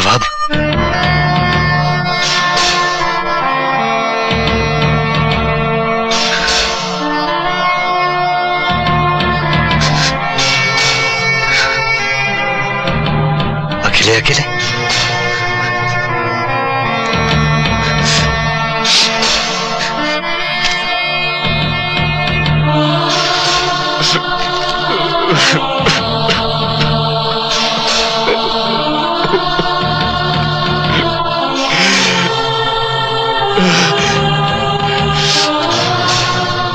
नवाब, अकेले अकेले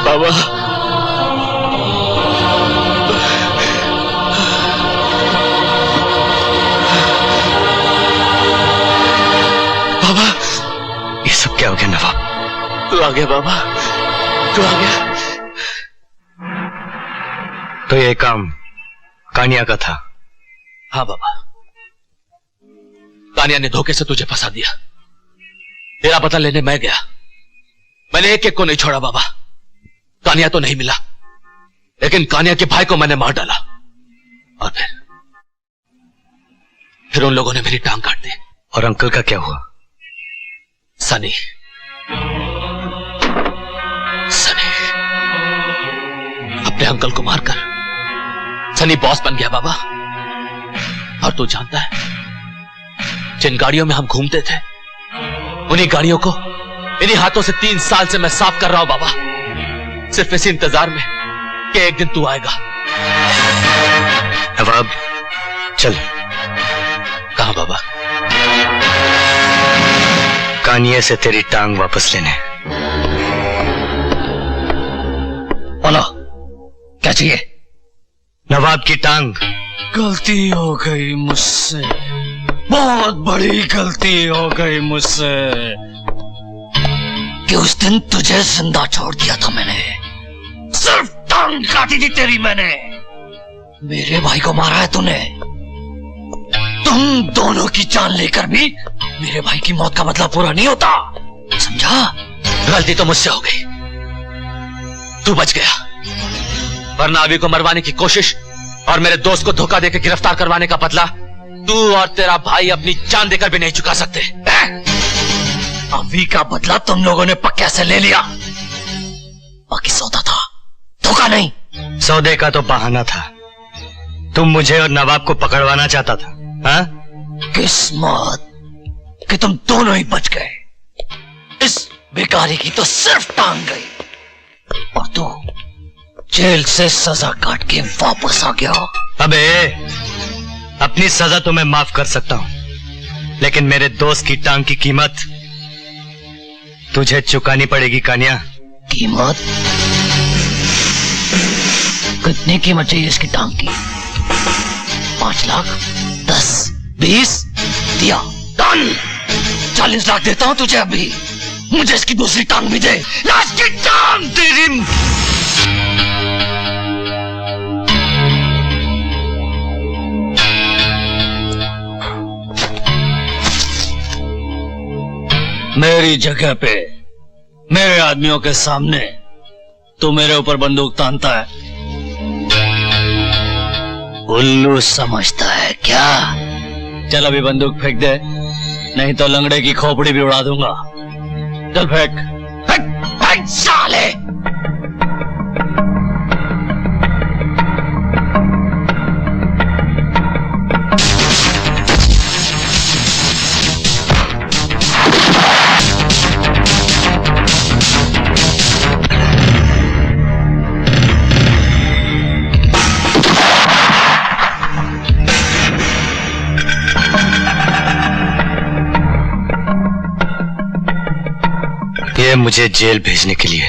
बाबा, बाबा, ये सब क्या हो गया नवाब? तू आ गया बाबा, तू आ गया। तो ये काम कानिया का था? हाँ बाबा, कानिया ने धोखे से तुझे फंसा दिया। तेरा पता लेने मैं गया, मैंने एक एक को नहीं छोड़ा बाबा। कानिया तो नहीं मिला, लेकिन कानिया के भाई को मैंने मार डाला और फिर उन लोगों ने मेरी टांग काट दी। और अंकल का क्या हुआ? सनी अपने अंकल को मारकर सनी बॉस बन गया बाबा। और तू जानता है, जिन गाड़ियों में हम घूमते थे, उन्हीं गाड़ियों को इन्हीं हाथों से 3 साल से मैं साफ कर रहा हूं बाबा, सिर्फ इसी इंतजार में कि एक दिन तू आएगा। नवाब चल। कहां बाबा? कानिया से तेरी टांग वापस लेने। बोलो क्या चाहिए? नवाब की टांग। गलती हो गई मुझसे, बहुत बड़ी गलती हो गई मुझसे कि उस दिन तुझे जिंदा छोड़ दिया था मैंने। सिर्फ टांग काटी थी तेरी मैंने। मेरे भाई को मारा है तूने। तुम दोनों की जान लेकर भी मेरे भाई की मौत का बदला पूरा नहीं होता, समझा? गलती तो मुझसे हो गई, तू बच गया, वरना अभी को मरवाने की कोशिश और मेरे दोस्त को धोखा देकर गिरफ्तार करवाने का बदला तू और तेरा भाई अपनी जान देकर भी नहीं चुका सकते। अभी का बदला तुम लोगों ने पक्के से ले लिया, बाकी सौदा था, धोखा नहीं। सौदे का तो बहाना था, तुम मुझे और नवाब को पकड़वाना चाहता था। हाँ? किस्मत कि तुम दोनों ही बच गए। इस बेकारी की तो सिर्फ टांग गई और तू जेल से सजा काट के वापस आ गया। अबे, अपनी सजा तो मैं माफ कर सकता हूं, लेकिन मेरे दोस्त की टांग की कीमत तुझे चुकानी पड़ेगी कानिया। कीमत? कितनी कीमत चाहिए इसकी टांग की? 5 लाख, 10, 20? दिया। डन। 40 लाख देता हूं तुझे अभी। मुझे इसकी दूसरी टांग भी दे। लाश की टांग तेरी। मेरी जगह पे, मेरे आदमियों के सामने तू मेरे ऊपर बंदूक तानता है। उल्लू समझता है क्या? चल अभी बंदूक फेंक दे, नहीं तो लंगड़े की खोपड़ी भी उड़ा दूंगा। चल फेंक। फेंक, फेंक साले। ये मुझे जेल भेजने के लिए।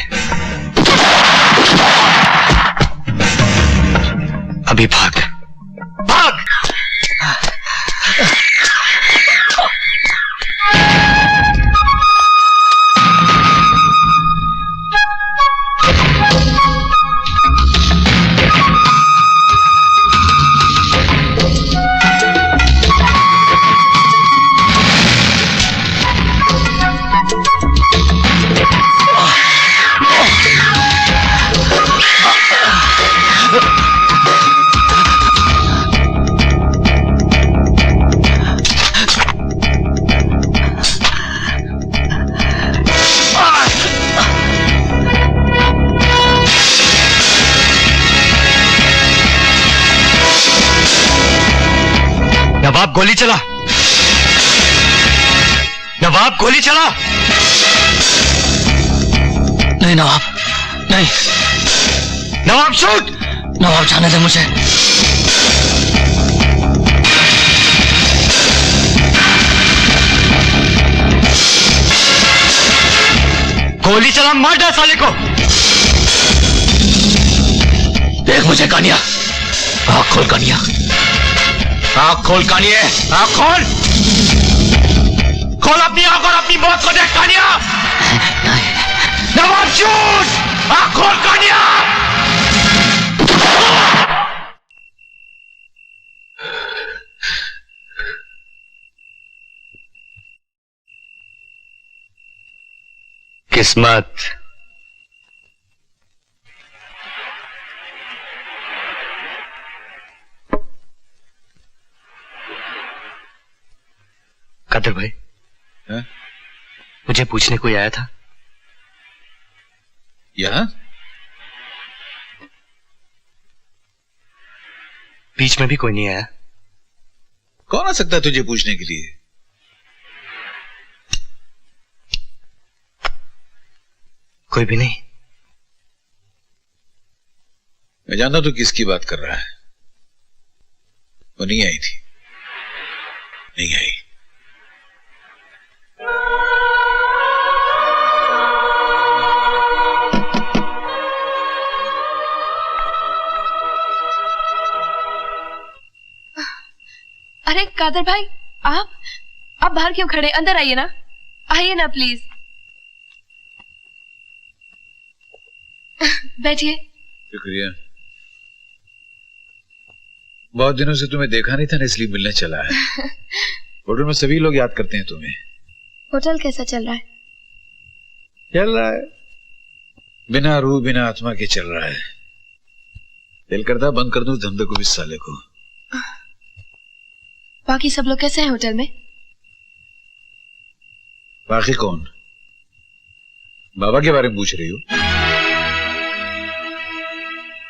अभी भाग भाग। नवाब गोली चला, नवाब गोली चला। नहीं नवाब, नहीं। नवाब शूट। नवाब जाने दे मुझे। गोली चला, मार डाल साले को। देख मुझे कानिया, आँख खोल कानिया, आँख खोल कानिए, आँख खोल, खोल अपनी आँख और अपनी मौत को देख कानिया। नवाब शूट, आँख खोल कानिया। किस्मत। कादर भाई, है? मुझे पूछने कोई आया था? यहाँ? बीच में भी कोई नहीं आया। कौन आ सकता है तुझे पूछने के लिए? कोई भी नहीं। मैं जानता तू किसकी बात कर रहा है। वो नहीं आई थी, नहीं आई। अरे कादर भाई, आप बाहर क्यों खड़े? अंदर आइए ना, आइए ना प्लीज। बैठिए। शुक्रिया। बहुत दिनों से तुम्हें देखा नहीं था ना, इसलिए मिलने चला है। होटल में सभी लोग याद करते हैं तुम्हें। होटल कैसा चल रहा है? चल रहा है, बिना रूह बिना आत्मा के चल रहा है। दिल करता बंद कर दूं धंधे को, इस साले को। बाकी सब लोग कैसे हैं होटल में? बाकी कौन? बाबा के बारे में पूछ रही हो?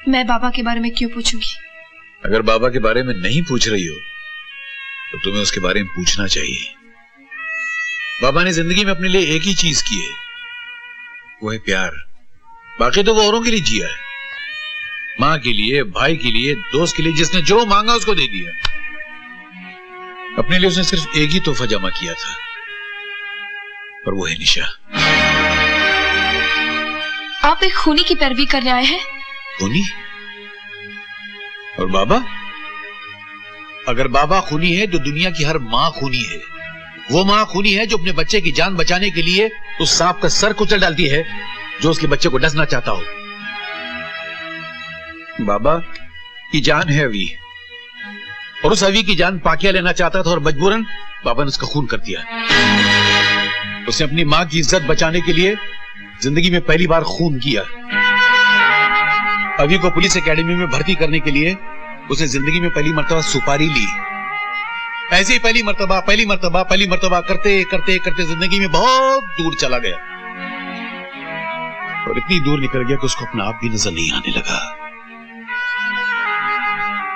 मैं बाबा के बारे में क्यों पूछूंगी? अगर बाबा के बारे में नहीं पूछ रही हो तो तुम्हें उसके बारे में पूछना चाहिए। बाबा ने जिंदगी में अपने लिए एक ही चीज की है, वो है प्यार। बाकी तो वो औरों के लिए जिया है, माँ के लिए, भाई के लिए, दोस्त के लिए। जिसने जो मांगा उसको दे दिया। अपने लिए उसने सिर्फ एक ही तोहफा जमा किया था, और वो है निशा। आप एक खूनी की पैरवी करने आए हैं? खूनी? और बाबा? अगर बाबा खूनी है तो दुनिया की हर माँ खूनी है। वो माँ खूनी है जो अपने बच्चे की जान बचाने के लिए उस सांप का सर कुचल डालती है जो उसके बच्चे को डसना चाहता हो। बाबा की जान है अवी, और उस अवी की जान पाकिया लेना चाहता था, और मजबूरन बाबा ने उसका खून कर दिया। उसने अपनी माँ की इज्जत बचाने के लिए जिंदगी में पहली बार खून किया। अवी को पुलिस एकेडमी में भर्ती करने के लिए उसने जिंदगी में पहली मर्तबा सुपारी ली। ऐसे ही पहली मर्तबा करते करते करते जिंदगी में बहुत दूर चला गया, और इतनी दूर निकल गया कि उसको अपना आप भी नजर नहीं आने लगा।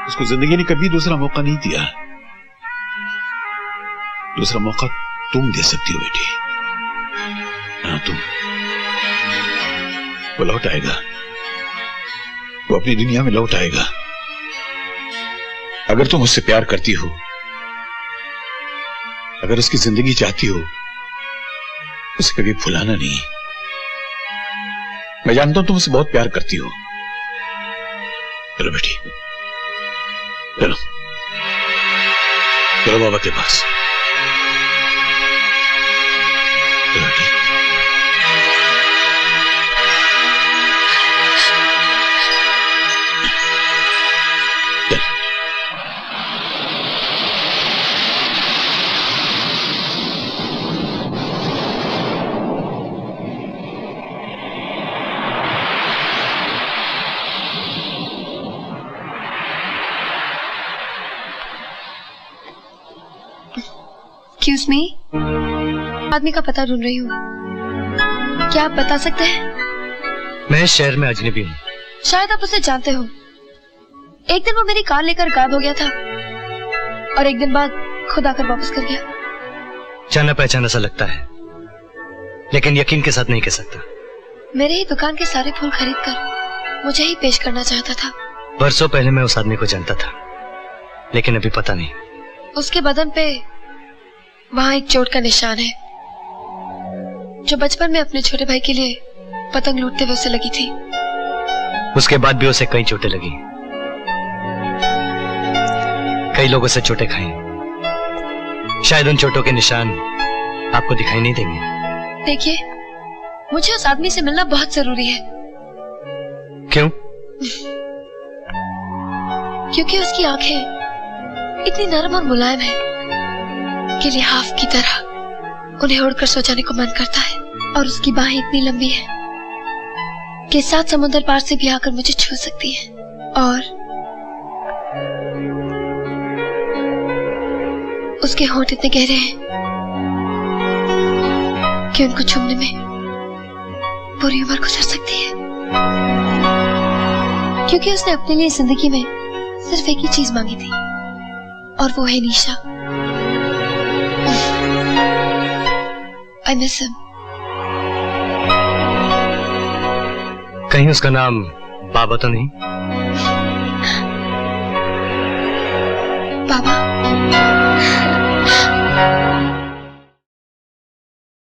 उसको जिंदगी ने कभी दूसरा मौका नहीं दिया। दूसरा मौका तुम दे सकती हो बेटी। हाँ, तुम। वो लौट आएगा, वो अपनी दुनिया में लौट आएगा। अगर तुम उससे प्यार करती हो, अगर उसकी जिंदगी चाहती हो, उसे कभी भुलाना नहीं। मैं जानता हूं तुम उसे बहुत प्यार करती हो। चलो बेटी, चलो चलो बाबा के पास। चलो बेटी। एक्सक्यूज मी, आदमी का पता ढूंढ रही हूँ। क्या आप बता सकते हैं? मैं शहर में अजनबी हूँ। शायद आप उसे जानते हो। एक दिन वो मेरी कार लेकर गायब हो गया था, और एक दिन बाद खुद आकर वापस कर गया। जाना पहचाना सा लगता है, लेकिन यकीन के साथ नहीं कह सकता। मेरे ही दुकान के सारे फूल खरीद कर मुझे ही पेश करना चाहता था। बरसों पहले मैं उस आदमी को जानता था, लेकिन अभी पता नहीं। उसके बदन पे वहां एक चोट का निशान है, जो बचपन में अपने छोटे भाई के लिए पतंग लूटते हुए उसे लगी थी। उसके बाद भी उसे कई चोटें लगी, कई लोगों से चोटें खाई। शायद उन चोटों के निशान आपको दिखाई नहीं देंगे। देखिए, मुझे उस आदमी से मिलना बहुत जरूरी है। क्यों? क्योंकि उसकी आंखें इतनी नरम और मुलायम है कि लिहाफ की तरह उन्हें उड़कर सो जाने को मन करता है, और उसकी बाहें इतनी लंबी है कि 7 समुद्र पार से भी आकर मुझे छू सकती है। और उसके होंठ इतने गहरे हैं कि उनको छूने में पूरी उम्र गुजर सकती है। क्योंकि उसने अपने लिए जिंदगी में सिर्फ एक ही चीज मांगी थी, और वो है निशा। I miss him. कहीं उसका नाम बाबा तो नहीं? बाबा?